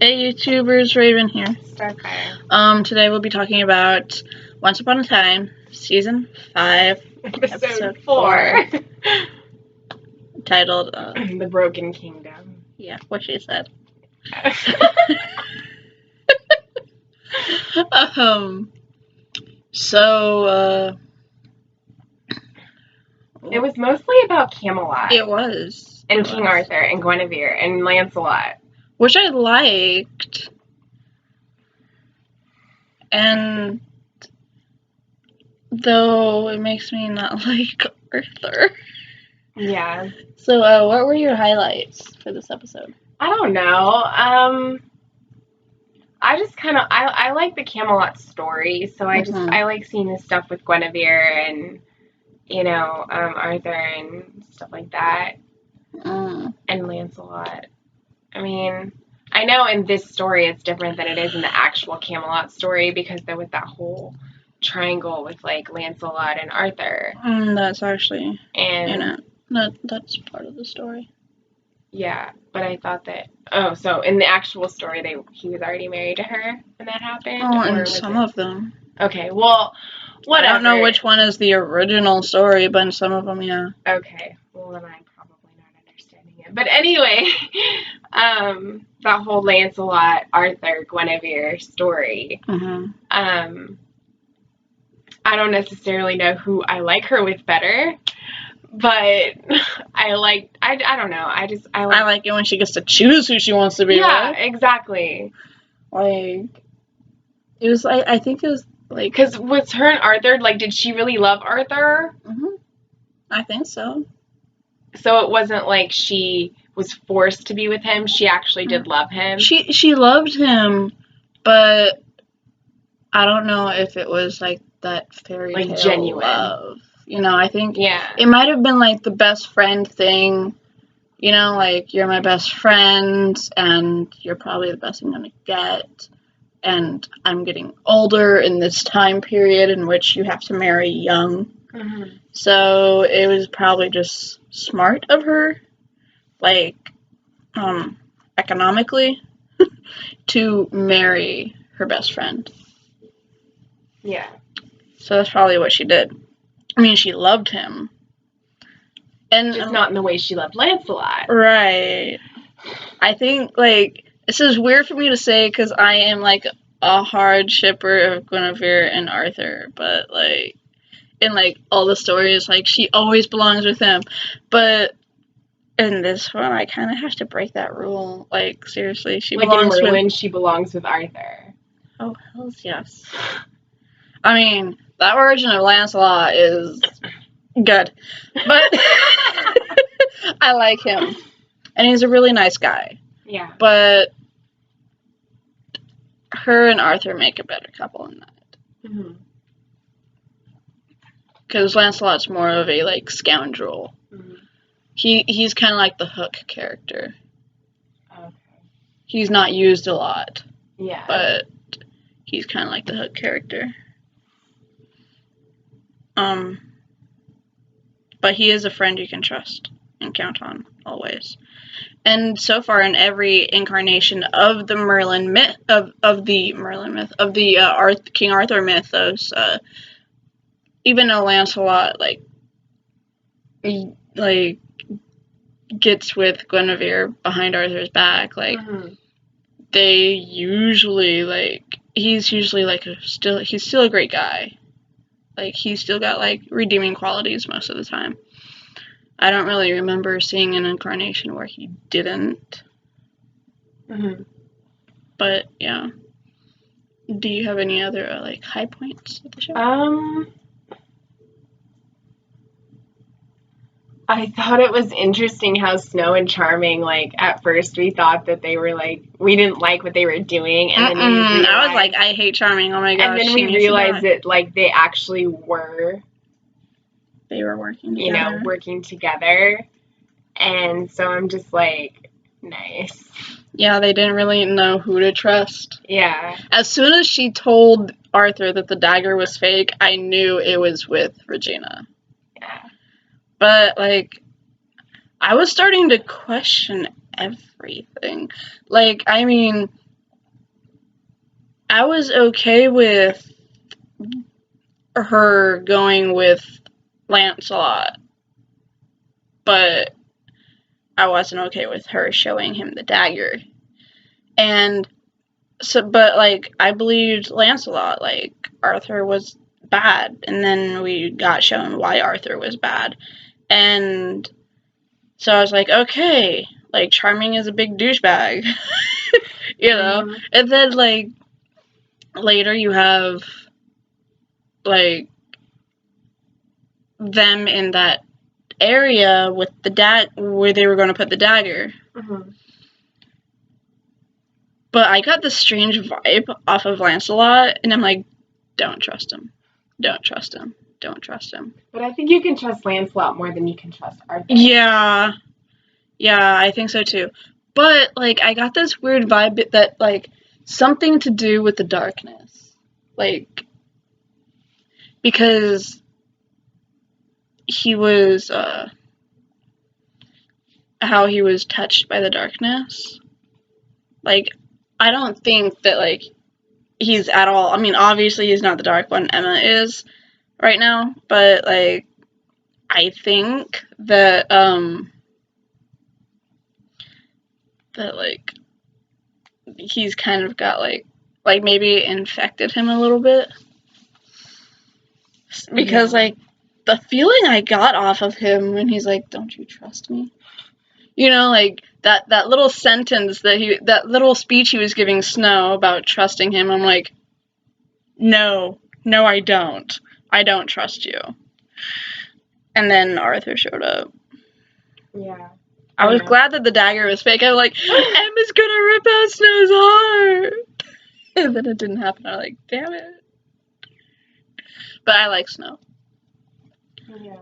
Hey YouTubers, Raven here. Starfire. Today we'll be talking about Once Upon a Time, Season 5, Episode 4. titled, The Broken Kingdom. Yeah, what she said. It was mostly about Camelot. It was. And King Arthur and Guinevere and Lancelot. Which I liked. And though it makes me not like Arthur. Yeah. So, what were your highlights for this episode? I don't know. I just kind of, I like the Camelot story, so I like seeing the stuff with Guinevere and, Arthur and stuff like that. And Lancelot. I mean, I know in this story it's different than it is in the actual Camelot story because there was that whole triangle with, like, Lancelot and Arthur. That's actually, and that's part of the story. Yeah, but I thought that, so in the actual story, he was already married to her when that happened? Oh, and some of them. Okay, well, whatever. I don't know which one is the original story, but in some of them, yeah. Okay, well, then I'm probably not understanding it. But anyway, that whole Lancelot, Arthur, Guinevere story, I don't necessarily know who I like her with better. But I don't know. I like it when she gets to choose who she wants to be with. Yeah, exactly. Like, it was, I think it was, like... Because with her and Arthur, like, did she really love Arthur? I think so. So it wasn't like she was forced to be with him. She actually did love him. She loved him, but I don't know if it was, like, that fairy tale genuine love. I think it might have been, like, the best friend thing. Like, you're my best friend, and you're probably the best I'm gonna get. And I'm getting older in this time period in which you have to marry young. So it was probably just smart of her, like, economically, to marry her best friend. Yeah. So that's probably what she did. I mean, she loved him. And just not in the way she loved Lancelot. Right. I think, like, this is weird for me to say because I am, like, a hard shipper of Guinevere and Arthur. But, like, in, like, all the stories, like, she always belongs with him. But in this one, I kind of have to break that rule. Like, seriously, she belongs in Merlin, she belongs with Arthur. Oh, hells yes. I mean, that version of Lancelot is good. But I like him. And he's a really nice guy. Yeah. But her and Arthur make a better couple in that. Because Lancelot's more of a, like, scoundrel. He's kind of like the Hook character. Okay. He's not used a lot. Yeah. But he's kind of like the Hook character. But he is a friend you can trust and count on always. And so far, in every incarnation of the Merlin myth, of the King Arthur mythos, even though Lancelot gets with Guinevere behind Arthur's back, like they usually he's usually he's still a great guy. Like, he's still got, like, redeeming qualities most of the time. I don't really remember seeing an incarnation where he didn't. But, yeah. Do you have any other, like, high points of the show? I thought it was interesting how Snow and Charming, like, at first we thought that they were, like, we didn't like what they were doing, and then we realized, I was like, I hate Charming, oh my gosh. And then we realized that, like, they actually were. They were working together. Working together. And so I'm just like, nice. Yeah, they didn't really know who to trust. Yeah. As soon as she told Arthur that the dagger was fake, I knew it was with Regina. Yeah. But, like, I was starting to question everything. Like, I mean, I was okay with her going with Lancelot, but I wasn't okay with her showing him the dagger. And so, but like, I believed Lancelot, like, Arthur was bad, and then we got shown why Arthur was bad. And so I was like, okay, like, Charming is a big douchebag, you know? Mm-hmm. And then, like, later you have, like, them in that area with the where they were going to put the dagger. Mm-hmm. But I got this strange vibe off of Lancelot, and I'm like, don't trust him. Don't trust him. Don't trust him. But I think you can trust Lancelot more than you can trust Arthur. Yeah. Yeah, I think so too. But, like, I got this weird vibe that, like, something to do with the darkness. Like, because he was, how he was touched by the darkness. Like, I don't think that, like, he's at all, I mean, obviously he's not the Dark One, Emma is right now, but, like, I think that, like, he's kind of got, like maybe infected him a little bit. Because, like, the feeling I got off of him when he's like, don't you trust me? You know, like, that little sentence that little speech he was giving Snow about trusting him, I'm like, no, I don't. I don't trust you. And then Arthur showed up. Yeah. I was glad that the dagger was fake. I was like, Emma's gonna rip out Snow's heart. And then it didn't happen. I was like, damn it. But I like Snow. Yeah.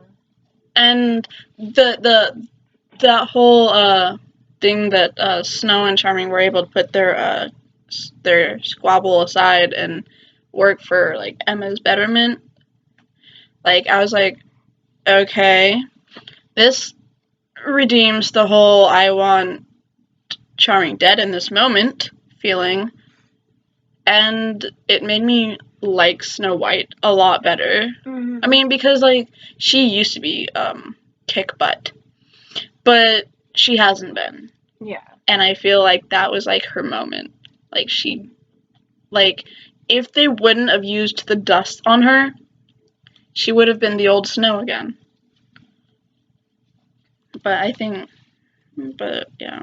And that whole thing that Snow and Charming were able to put their squabble aside and work for, like, Emma's betterment. Like, I was like, okay, this redeems the whole I want Charming dead in this moment feeling, and it made me like Snow White a lot better. Mm-hmm. I mean, because, like, she used to be kick butt, but she hasn't been. Yeah. And I feel like that was, like, her moment. Like, if they wouldn't have used the dust on her, she would have been the old Snow again. But yeah.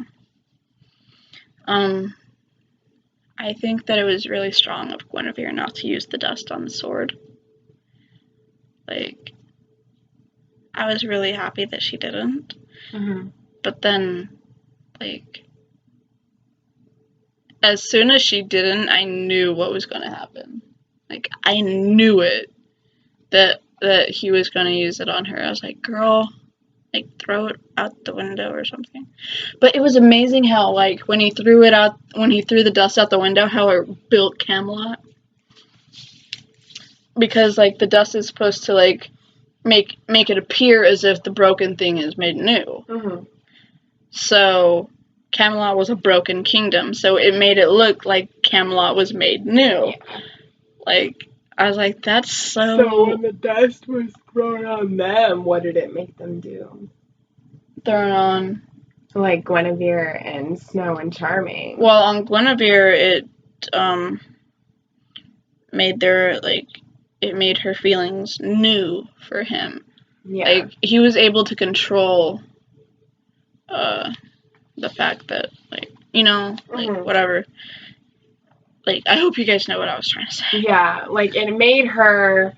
I think that it was really strong of Guinevere not to use the dust on the sword. Like, I was really happy that she didn't. Mm-hmm. But then, like, as soon as she didn't, I knew what was going to happen. Like, I knew it. That he was going to use it on her. I was like, girl, like, throw it out the window or something. But it was amazing how, like, when he threw the dust out the window, how it built Camelot. Because, like, the dust is supposed to, like, make it appear as if the broken thing is made new. Mm-hmm. So Camelot was a broken kingdom, so it made it look like Camelot was made new. Yeah. Like, I was like, that's so... So when the dust was thrown on them, what did it make them do? Thrown on... Like Guinevere and Snow and Charming. Well, on Guinevere, it made it made her feelings new for him. Yeah. Like, he was able to control the fact that, like, you know, like, Mm-hmm. whatever. Like, I hope you guys know what I was trying to say. Yeah, like, it made her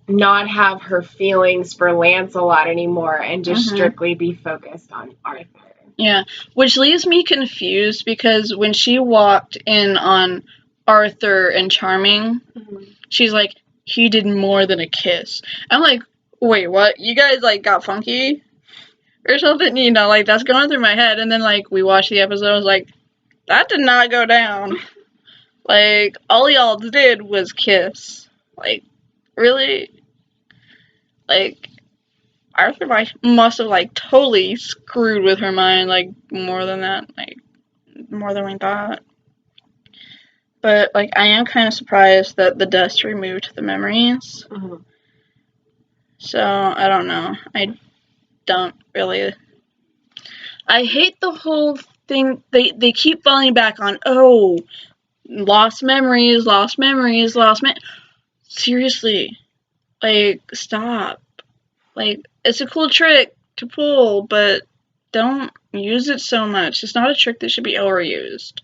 not have her feelings for Lancelot anymore and just strictly be focused on Arthur. Yeah, which leaves me confused because when she walked in on Arthur and Charming, she's like, he did more than a kiss. I'm like, wait, what? You guys, like, got funky? Or something, you know, like, that's going through my head. And then, like, we watched the episode, I was like, that did not go down. Like, all y'all did was kiss. Like, really? Like, Arthur must have, like, totally screwed with her mind, like, more than that. Like, more than we thought. But, like, I am kind of surprised that the dust removed the memories. Mm-hmm. So, I don't know. I don't really... I hate the whole thing. They keep falling back on, oh, lost memories. Seriously. Like, stop. Like, it's a cool trick to pull, but don't use it so much. It's not a trick that should be overused.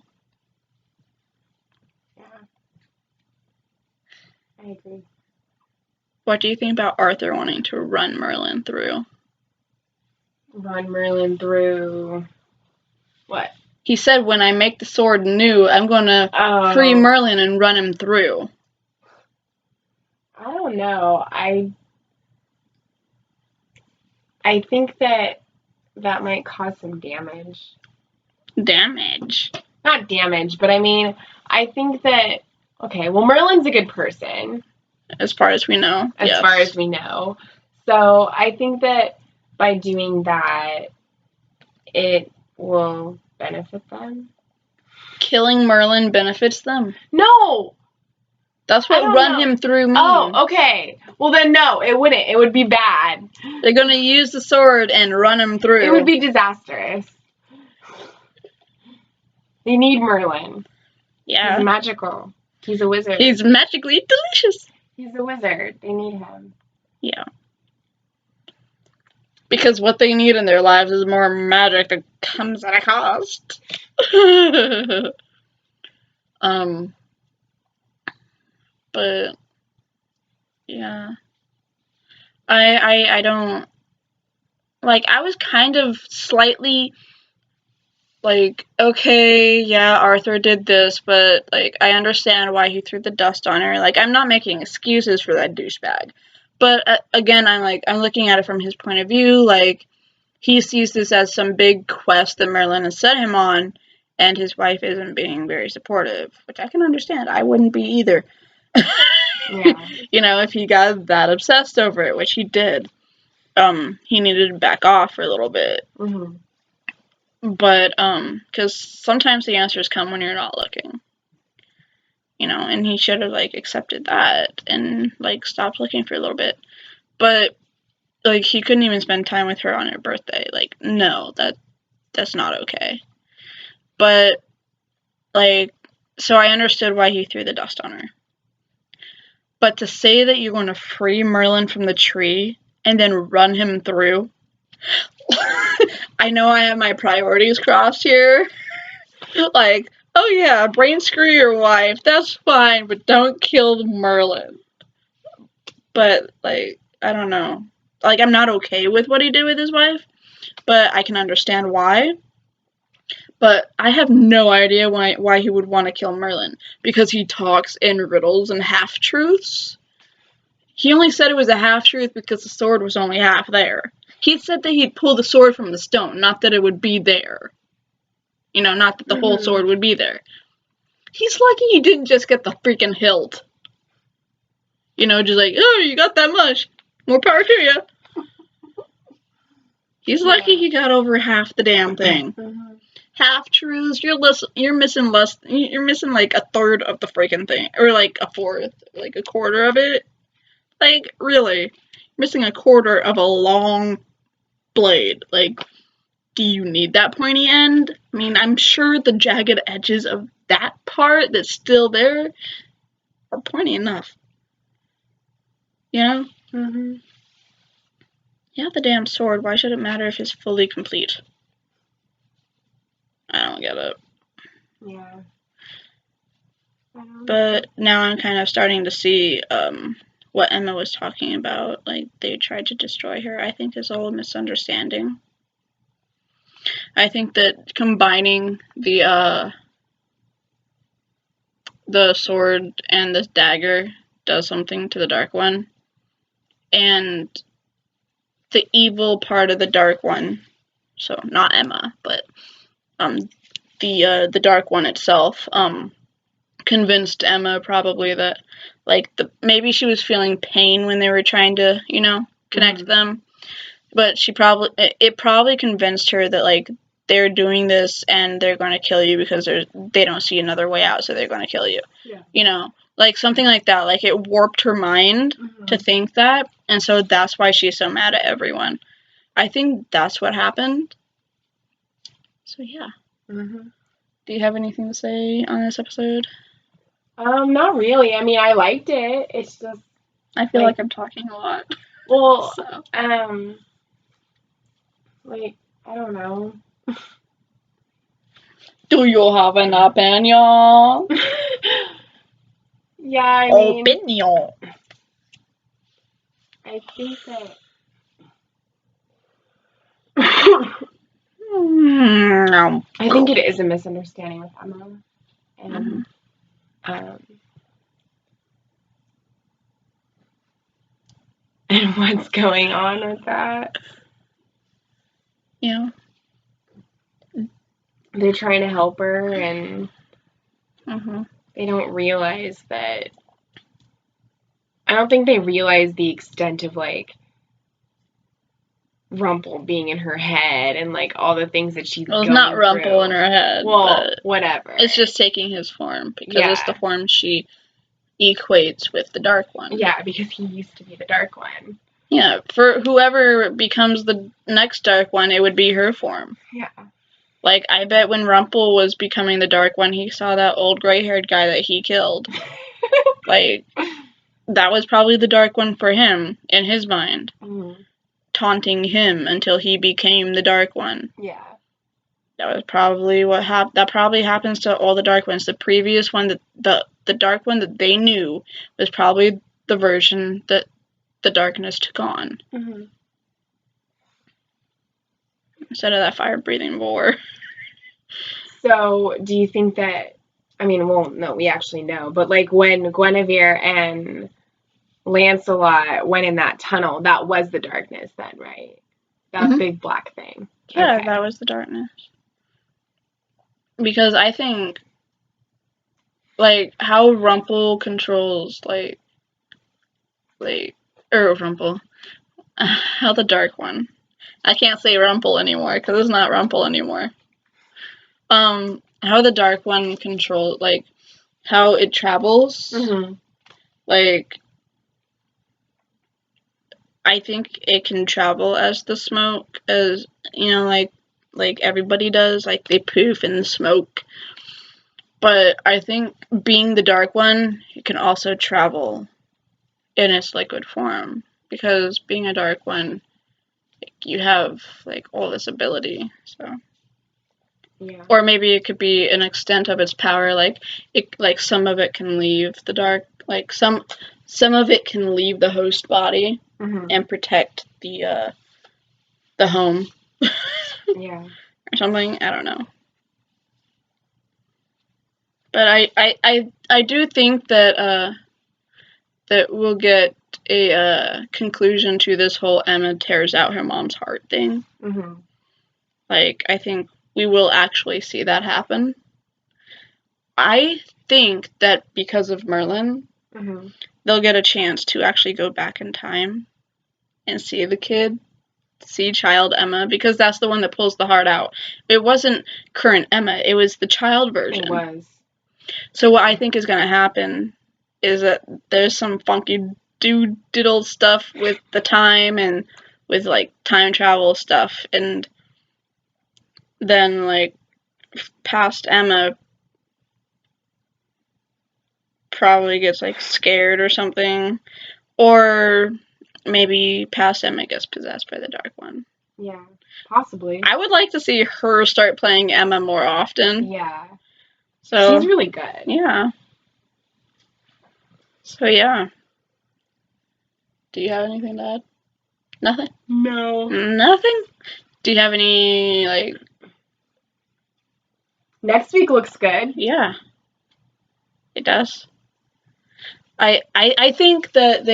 Yeah. I agree. What do you think about Arthur wanting to run Merlin through? Run Merlin through what? He said, when I make the sword new, I'm gonna free Merlin and run him through. I don't know. I think that might cause some damage. Damage? Not damage, but I mean, I think that, okay, well, Merlin's a good person. As far as we know. As far as we know. So I think that by doing that, it will benefit them. Killing Merlin benefits them? No! That's what run him through means. Oh, okay. Well, then no, it wouldn't. It would be bad. They're gonna use the sword and run him through. It would be disastrous. They need Merlin. Yeah. He's magical. He's a wizard. He's magically delicious. He's a wizard. They need him. Yeah. Because what they need in their lives is more magic that comes at a cost. But yeah. I don't, like, I was kind of slightly like, okay, yeah, Arthur did this, but, like, I understand why he threw the dust on her. Like, I'm not making excuses for that douchebag. But, again, I'm looking at it from his point of view. Like, he sees this as some big quest that Merlin has set him on, and his wife isn't being very supportive, which I can understand. I wouldn't be either. Yeah. You know, if he got that obsessed over it, which he did, he needed to back off for a little bit. Mm-hmm. But, because sometimes the answers come when you're not looking. You know, and he should have, like, accepted that and, like, stopped looking for a little bit. But, like, he couldn't even spend time with her on her birthday. Like, no, that's not okay. But, like, so I understood why he threw the dust on her. But to say that you're going to free Merlin from the tree and then run him through... I know I have my priorities crossed here. Like, oh yeah, brain screw your wife, that's fine, but don't kill Merlin. But, like, I don't know. Like, I'm not okay with what he did with his wife, but I can understand why. But I have no idea why he would want to kill Merlin. Because he talks in riddles and half-truths? He only said it was a half-truth because the sword was only half there. He said that he'd pull the sword from the stone, not that it would be there. You know, not that the whole sword would be there. He's lucky he didn't just get the freaking hilt. You know, just like, oh, you got that much. More power to you. He's lucky he got over half the damn thing. Mm-hmm. Half-truths, you're missing like a third of the freaking thing. Or like a fourth, like a quarter of it. Like, really. You're missing a quarter of a long blade. Like, do you need that pointy end? I mean, I'm sure the jagged edges of that part that's still there are pointy enough. You know? Mm-hmm. You have the damn sword. Why should it matter if it's fully complete? I don't get it. Yeah. But now I'm kind of starting to see what Emma was talking about. Like, they tried to destroy her. I think it's all a misunderstanding. I think that combining the sword and this dagger does something to the Dark One. And the evil part of the Dark One, so not Emma, but the Dark One itself, convinced Emma probably that, like, maybe she was feeling pain when they were trying to, you know, connect them. But it probably convinced her that, like, they're doing this and they're going to kill you because they don't see another way out, so they're going to kill you. Yeah. You know, like something like that. Like it warped her mind to think that, and so that's why she's so mad at everyone. I think that's what happened. So yeah. Mm-hmm. Do you have anything to say on this episode? Not really. I mean, I liked it. It's just I feel like I'm talking a lot. well, So. like I don't know. Do you have an opinion? Yeah, I mean, Opinion. I think that. I think it is a misunderstanding with Emma, and and what's going on with that. Yeah. They're trying to help her, and Mm-hmm. they don't realize that. I don't think they realize the extent of like Rumple being in her head and like all the things that she's Well, it's going not Rumple through. in her head. Well, but whatever. it's just taking his form because Yeah. it's the form she equates with the Dark One. Yeah, because he used to be the Dark One. Yeah, for whoever becomes the next Dark One, it would be her form. Yeah. Like, I bet when Rumple was becoming the Dark One, he saw that old gray-haired guy that he killed. Like, that was probably the Dark One for him, in his mind. Mm-hmm. Taunting him until he became the Dark One. Yeah. That was probably what happened. That probably happens to all the Dark Ones. The previous one, the Dark One that they knew, was probably the version that the darkness took on. Mm-hmm. Instead of that fire-breathing boar. So, do you think that, I mean, well, no, we actually know, but like when Guinevere and Lancelot went in that tunnel, that was the darkness then, right? That big black thing. Yeah, Okay. that was the darkness. Because I think, like, how Rumple controls, Rumple. How the Dark One. I can't say Rumple anymore, because it's not Rumple anymore. How the Dark One controls, like, how it travels. Mm-hmm. Like, I think it can travel as the smoke, as, you know, like everybody does, like, they poof in the smoke. But I think being the Dark One, it can also travel in its liquid form. Because being a Dark One, you have, like, all this ability, so. Yeah. Or maybe it could be an extent of its power, like some of it can leave the dark, like some of it can leave the host body and protect the home. Yeah. Or something, I don't know. But I do think that we'll get a conclusion to this whole Emma tears out her mom's heart thing. Mm-hmm. Like, I think we will actually see that happen. I think that because of Merlin, they'll get a chance to actually go back in time and see the kid, see child Emma, because that's the one that pulls the heart out. It wasn't current Emma, it was the child version. It was. So what I think is going to happen is that there's some funky diddle stuff with the time and with, like, time travel stuff, and then, like, past Emma probably gets, like, scared or something, or maybe past Emma gets possessed by the Dark One. Yeah, possibly. I would like to see her start playing Emma more often. Yeah. So she's really good. Yeah. So yeah. Do you have anything to add? Nothing? No. Nothing? Do you have any, like... Next week looks good. Yeah. It does. I think that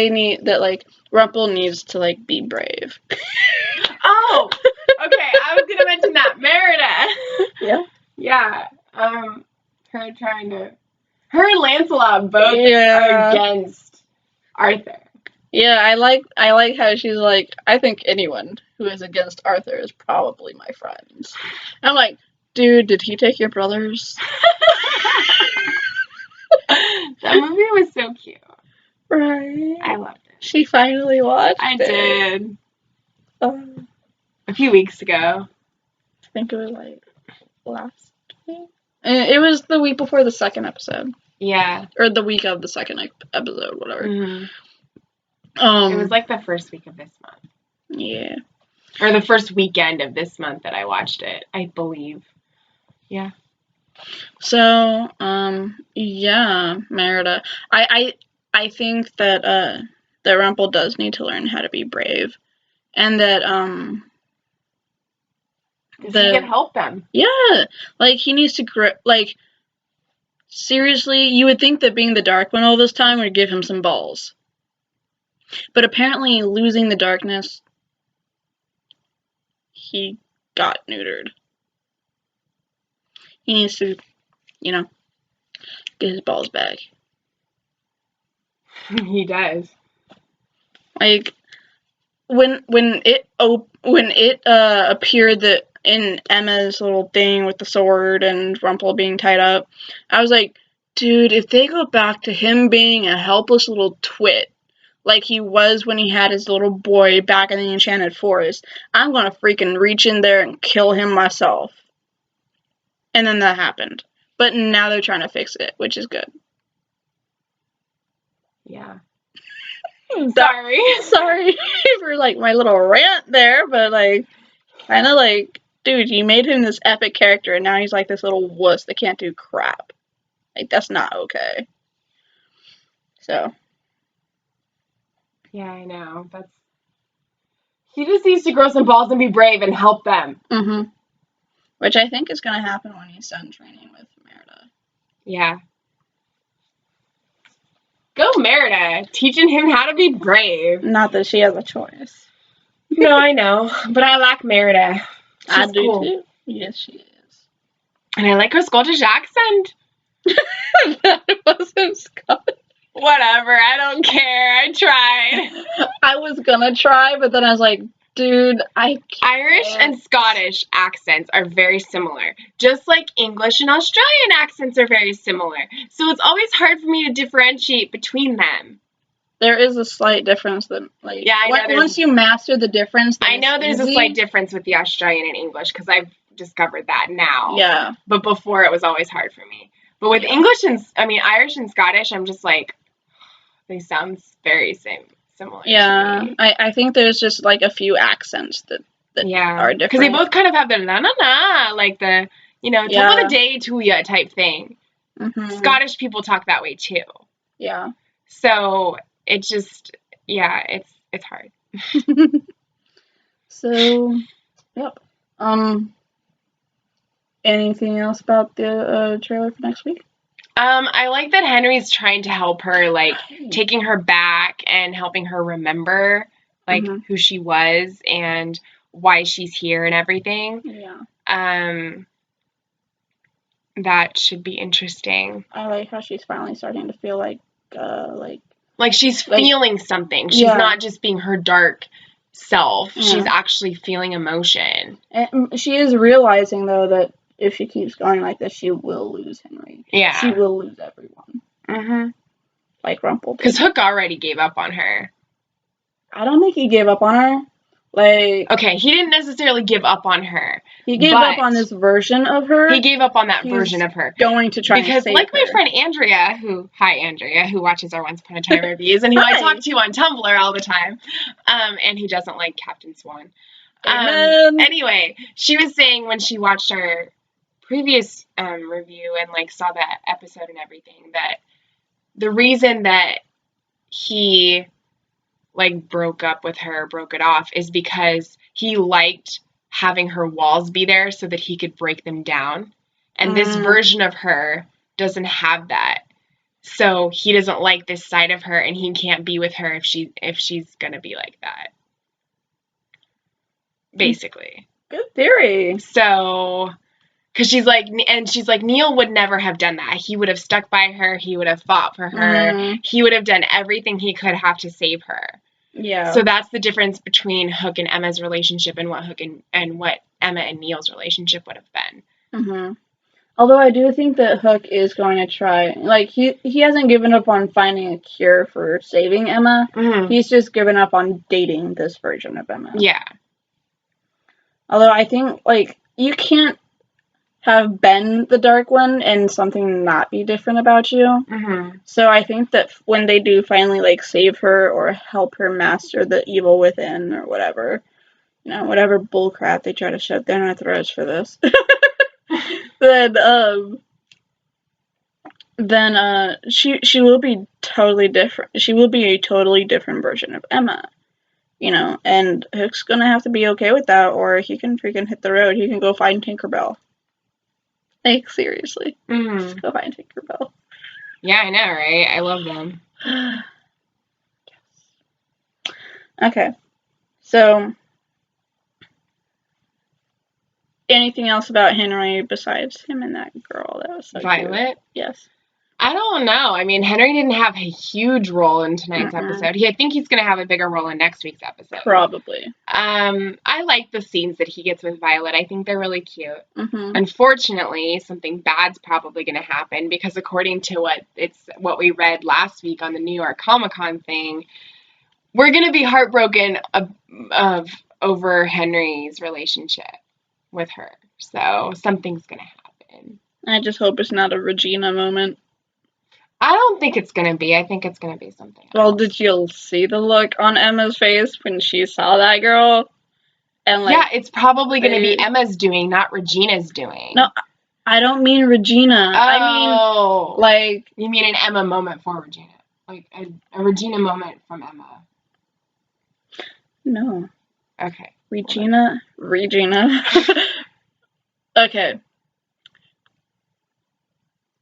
like, Rumple needs to, like, be brave. Oh! Okay, I was gonna mention that. Merida! Yeah? Yeah. Her and Lancelot both are against Arthur. Yeah, I like how she's like, I think anyone who is against Arthur is probably my friend. I'm like, dude, did he take your brothers? That movie was so cute. Right. I loved it. She finally watched I it. did. Um, A few weeks ago. I think it was like last week. It was the week before the second episode. Yeah. Or the week of the second episode, whatever. Mm-hmm. It was like the first week of this month. Yeah. Or the first weekend of this month that I watched it, I believe. Yeah. So, yeah, Merida. I think that Rumple does need to learn how to be brave. And that, He can help them. Yeah. Like, he needs to like, seriously, you would think that being the Dark One all this time would give him some balls. But apparently, losing the darkness, he got neutered. He needs to, get his balls back. He does. Like, when it appeared that in Emma's little thing with the sword and Rumple being tied up, I was like, dude, if they go back to him being a helpless little twit, like he was when he had his little boy back in the Enchanted Forest, I'm gonna freaking reach in there and kill him myself. And then that happened. But now they're trying to fix it, which is good. Yeah. Sorry for like my little rant there, but like, kind of like, dude, you made him this epic character, and now he's like this little wuss that can't do crap. Like, that's not okay. So. Yeah, I know. He just needs to grow some balls and be brave and help them. Mm-hmm. Which I think is going to happen when he's done training with Merida. Yeah. Go Merida, teaching him how to be brave. Not that she has a choice. No, I know, but I like Merida. I do too. Yes, she is. And I like her Scottish accent. That wasn't Scottish. Whatever, I don't care. I tried. I was gonna try, but then I was like, dude, I can't. Irish and Scottish accents are very similar, just like English and Australian accents are very similar. So it's always hard for me to differentiate between them. There is a slight difference that, like, yeah, I know once you master the difference, I know there's a slight difference with the Australian and English because I've discovered that now. Yeah. But before it was always hard for me. But with English and Irish and Scottish, I'm just like, they sound very similar. Yeah, to me. I think there's just like a few accents that are different. Because they both kind of have the na like the top of the day to ya type thing. Mm-hmm. Scottish people talk that way too. Yeah. So it just it's hard. So, yep. Anything else about the trailer for next week? I like that Henry's trying to help her, like taking her back and helping her remember like who she was and why she's here and everything. Yeah. That should be interesting. I like how she's finally starting to feel like she's feeling something. She's not just being her dark self. Yeah. She's actually feeling emotion. And she is realizing though that if she keeps going like this, she will lose Henry. Yeah. She will lose everyone. Mm-hmm. Like Rumple did. Because Hook already gave up on her. I don't think he gave up on her. Like, okay, he didn't necessarily give up on her. He gave up on this version of her. He gave up on that version of her. Going to try because, and save like her. my friend Andrea, who watches our Once Upon a Time reviews, and who I talk to on Tumblr all the time, and who doesn't like Captain Swan. Anyway, she was saying when she watched our previous review and like saw that episode and everything, that the reason that he like broke it off is because he liked having her walls be there so that he could break them down. And this version of her doesn't have that. So he doesn't like this side of her and he can't be with her if she's going to be like that. Basically. Good theory. So, because she's like, Neil would never have done that. He would have stuck by her. He would have fought for her. He would have done everything he could have to save her. Yeah. So that's the difference between Hook and Emma's relationship and what what Emma and Neil's relationship would have been. Mm-hmm. Although I do think that Hook is going to try, like, he hasn't given up on finding a cure for saving Emma. Mm-hmm. He's just given up on dating this version of Emma. Yeah. Although I think, like, you can't have been the Dark One and something not be different about you. Mm-hmm. So I think that when they do finally, like, save her or help her master the evil within or whatever, you know, whatever bullcrap they try to shove down our throats for this, then she will be totally different. She will be a totally different version of Emma, you know, and Hook's gonna have to be okay with that, or he can freaking hit the road. He can go find Tinkerbell. Like, seriously. Mm-hmm. Just go find Tinkerbell. Yeah, I know, right? I love them. Okay. So, anything else about Henry besides him and that girl that was so Violet? cute? Yes. I don't know. I mean, Henry didn't have a huge role in tonight's episode. I think he's going to have a bigger role in next week's episode. Probably. I like the scenes that he gets with Violet. I think they're really cute. Mm-hmm. Unfortunately, something bad's probably going to happen because according to what we read last week on the New York Comic-Con thing, we're going to be heartbroken over Henry's relationship with her. So something's going to happen. I just hope it's not a Regina moment. I don't think it's going to be. I think it's going to be something else. Well, did you see the look on Emma's face when she saw that girl? And like, yeah, it's probably going to be Emma's doing, not Regina's doing. No, I don't mean Regina. Oh. I mean, like... You mean an Emma moment for Regina. Like, a Regina moment from Emma. No. Okay. Regina. Okay.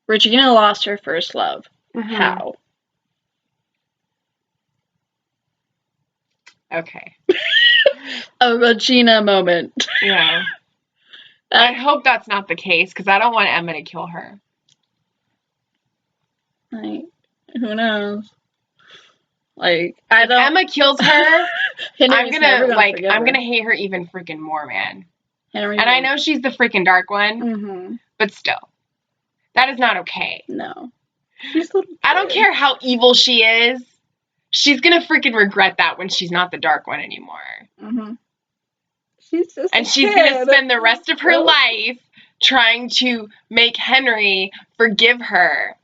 Regina lost her first love. Mm-hmm. How? Okay. A Regina moment. Yeah. I hope that's not the case, because I don't want Emma to kill her. Like, who knows? Like, I if don't... Emma kills her, I'm gonna hate her even freaking more, man. And I know she's the freaking Dark One, mm-hmm. but still. That is not okay. No. I don't care how evil she is. She's gonna freaking regret that when she's not the Dark One anymore. Mm-hmm. She's gonna spend the rest of her life trying to make Henry forgive her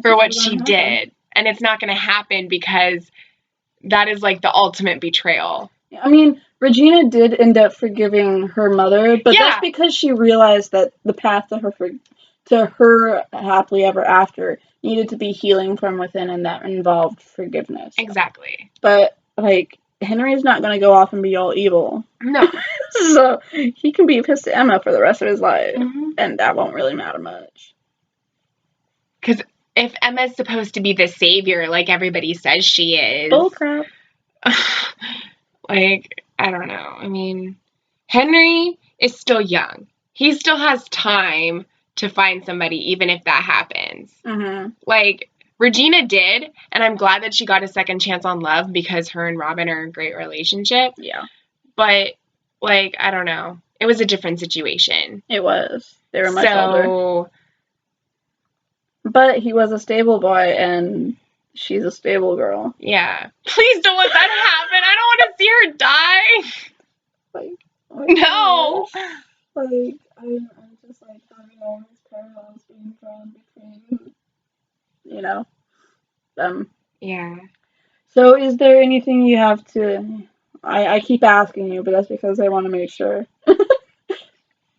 for what she did. And it's not gonna happen because that is like the ultimate betrayal. I mean, Regina did end up forgiving her mother, but that's because she realized that the path to her happily ever after needed to be healing from within, and that involved forgiveness. Exactly. But, like, Henry's not going to go off and be all evil. No. So, he can be pissed at Emma for the rest of his life, and that won't really matter much. Because if Emma's supposed to be the savior, like everybody says she is... Bullcrap. Like, I don't know. I mean, Henry is still young. He still has time to find somebody, even if that happens. Mm-hmm. Like, Regina did, and I'm glad that she got a second chance on love because her and Robin are in a great relationship. Yeah. But, like, I don't know. It was a different situation. It was. They were much older. But he was a stable boy, and she's a stable girl. Yeah. Please don't let that happen. I don't want to see her die. Like, no. Like, I'm just like having all these parallels being drawn between, you know, them. Yeah. So, is there anything you have to? I keep asking you, but that's because I want to make sure.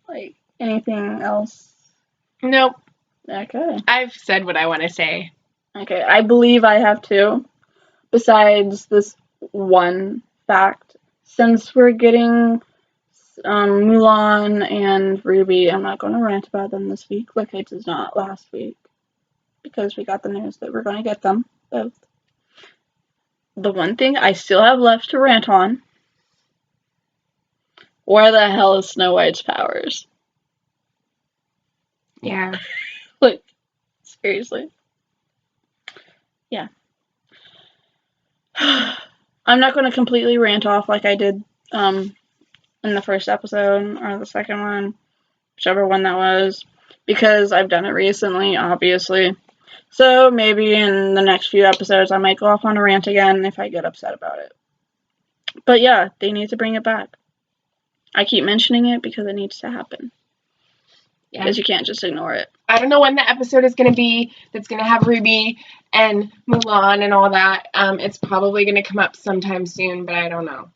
Like, anything else? Nope. Okay. I've said what I want to say. Okay, I believe I have too. Besides this one fact, since we're getting Mulan and Ruby, I'm not going to rant about them this week like I did not last week, because we got the news that we're going to get them both. The one thing I still have left to rant on: where the hell is Snow White's powers? Yeah. Like, seriously. Yeah. I'm not going to completely rant off like I did in the first episode or the second one, whichever one that was, because I've done it recently, obviously. So maybe in the next few episodes I might go off on a rant again if I get upset about it. But yeah, they need to bring it back. I keep mentioning it because it needs to happen. Yeah. Because you can't just ignore it. I don't know when the episode is going to be that's going to have Ruby and Mulan and all that. It's probably going to come up sometime soon, but I don't know.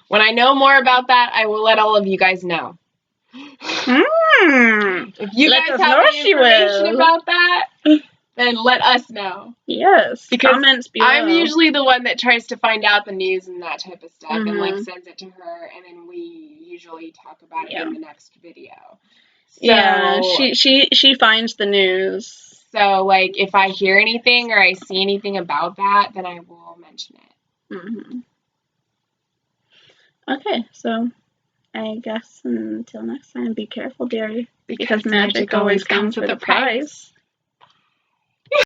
When I know more about that, I will let all of you guys know. If you guys have any information about that, then let us know. Yes, because comments below. I'm usually the one that tries to find out the news and that type of stuff and like sends it to her, and then we usually talk about it in the next video. So, yeah, she finds the news. So like if I hear anything or I see anything about that, then I will mention it. Okay, so I guess until next time, be careful, dearie, because magic always comes with a price.